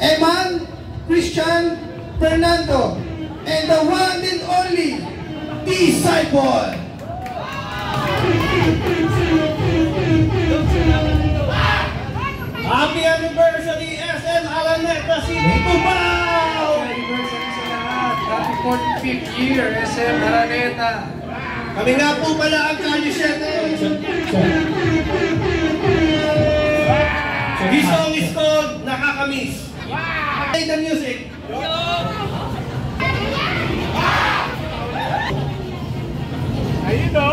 Eman Christian Fernando, and the one and only Disciple. Happy anniversary SM Araneta City, Cubao! Happy anniversary sa lahat. Happy 45th year SM Araneta. Kami nga po pala ang Kalye 7. This song is called Nakakamiss. Play the music. Ayun o.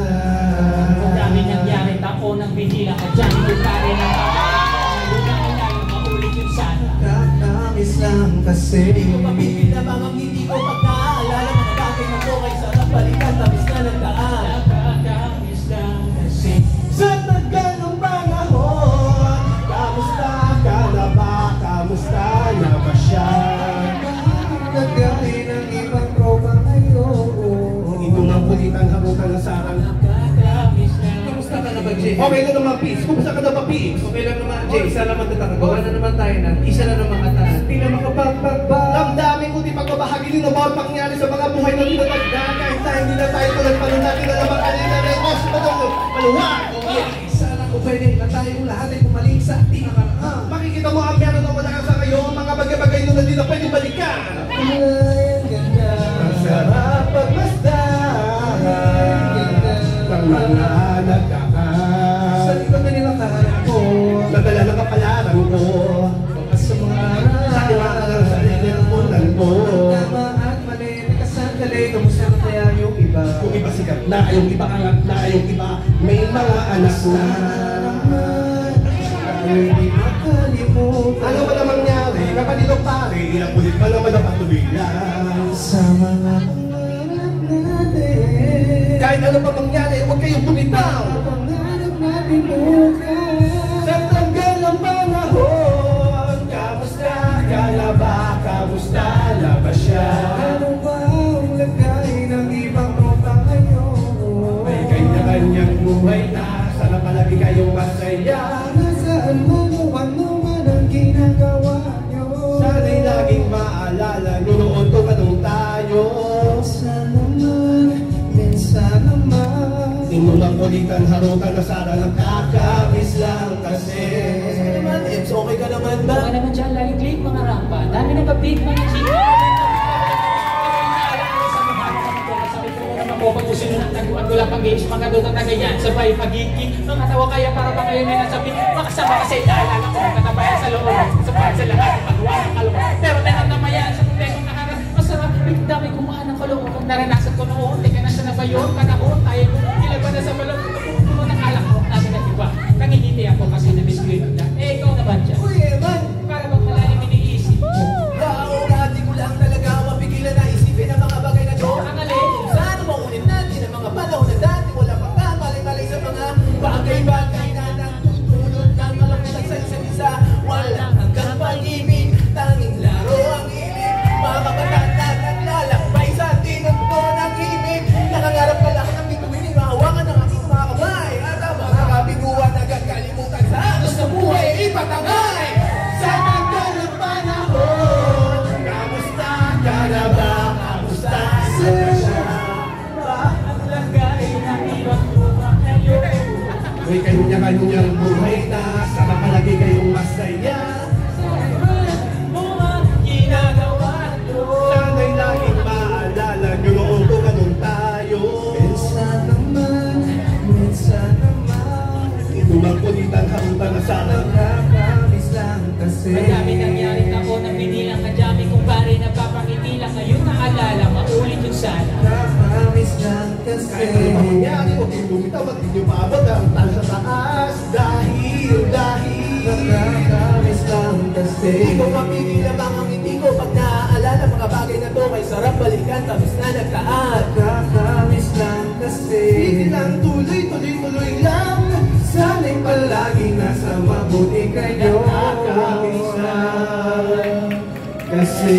Dami nangyari, taon ng binilang at dyan kung pare na maulit yung sana. Nakakamiss lang kasi Hindi ko mapipil na mga hindi ko pagkaalala. Mga bagay na po kay sarap balikan, tapos na ng daan. Nakakamiss lang kasi sa tagal ng panahon. Kamusta ka na ba? Kamusta na ba siya? Nagkali ng ibang tropa ngayon. Ito nga kulitan habutan ng sarang. nakakamiss lang. Kamusta ka na ba, Jay? Okay na naman, Peace. Kumusta ka na ba, Peace? Okay lang naman, Jay. Isa naman tatagawa na naman tayo na. Isa na naman katahan. Di na makapagpagba. Damdamin ko di pagbabahagi din ang bawat pangyari sa mga buhay na tinatagdaan. Kahit na hindi na tayo tulad pa rin natin na naman kanina na yung oras pa doon. Maluwag! Sana kung pwede na tayong lahat ay pumaling sa ating nakaraan. Makikita mo ang meron na wala ka sa kayo. Ang mga bagay-bagay na hindi na pwede balikan. Ang sarap pagmasdan ng mga nagkaan. Sa likod na nilang kaharap ko. Nadala ng kapalaran ko. Bakas sa mga Sa iwaka lang sa lilimunan ko. tama at mali. Nakasandali. Kamusta na kaya yung iba? Kung iba sikat na, yung iba angat na, yung iba may mga anak na. Hindi makalimutan. Ano ba namang nangyari? Kapatid o pare, ilang ulit pa naman ang patuloy lang. Sa mga pangarap natin. Kahit ano pa mangyari, huwag kayong bumitaw. Pangarap natin bukas. Sa tagal ng panahon, kamusta ka na ba? Kamusta na ba siya? Ano ba ang lagay ng ibang tropa ngayon? May kanya-kanyang buhay na, sana palagi kayong masaya. Nasaan man o ano man ang ginagawa nyo? Sana'y laging maalala nyo noon to kanong tayo. Sana man, minsan naman. Inulang kulitan, harutan na sana nakakamiss lang kasi. naman, Ems, okay ka naman ba? Okay naman dyan, lalig-lig mga rampa. Dami na pa-big mga chika. Pagpusin ng taguan ko lang pang games, mga doon ang tagayan, sabay pagiging, mga tawa kaya para ba kayo may nasabi, makasama kasi naalala ko, katabayan sa loob, sabay sa lahat, pagwa ng kalungan. Pero meron namayaan sa problema naharap, masarap, dami kumaan ng kalungan, naranasan ko noon, teka na siya na ba yun, panahon, tayo, ilaban na sa balon, puno ng alak ko, namin na diba, nangingiti ako kasi na-miss ko yun. Ikaw na ba dyan? Uy, Eman! Para bang malalim iniisip mo? Wow, dati ko lang talaga mapigilan na isipin ang mga bagay na to. Ang alin? Sana maulit natin ang mga panahon na dati wala pang kamalay-malay sa mga bagay-bagay na nagtutulot ng malapitan sa isa't isa. Walang hanggang pag-ibig, tanging laro ang ibig. Mga kabataan na naglalakbay sa tinagpo ng ibig. Nangangarap ka lang ng bituin, mahawakan ng aking mga kamay. At ang mga kabiguan agad kalimutan sa halos na buhay ipatangay. Sa tagal ng panahon, Kamusta ka na ba? Kamusta na siya? Ang lagay ng ibang lupa ngayon. May kanya-kanyang buhay na, sana palagi kayong masaya. Mga ginagawa nyo. Sana'y laging maalala nyo noon to kanong tayo. minsan naman. Inulang kulitan, harutan na sana. Nakakamiss lang kasi. Madami nangyari taon ng binilang kadami kung pare na papangiti lang ngayon naalala maulit yung sana. Nakakamiss lang kasi. Kahit ano pa mangyari, huwag kayong lumitaw at hindi nyo paabot ang tal sa taas. Dahil Nakakamiss lang kasi. Hindi ko mapigil ang mga ngiti ko pag naaalala mga bagay na to, may sarap balikan. tamis na nagtaan. Kakamis lang kasi. Hindi lang tuloy lang. Sana'y palagi nasa mabuti kayo. Nakakamiss lang. Kasi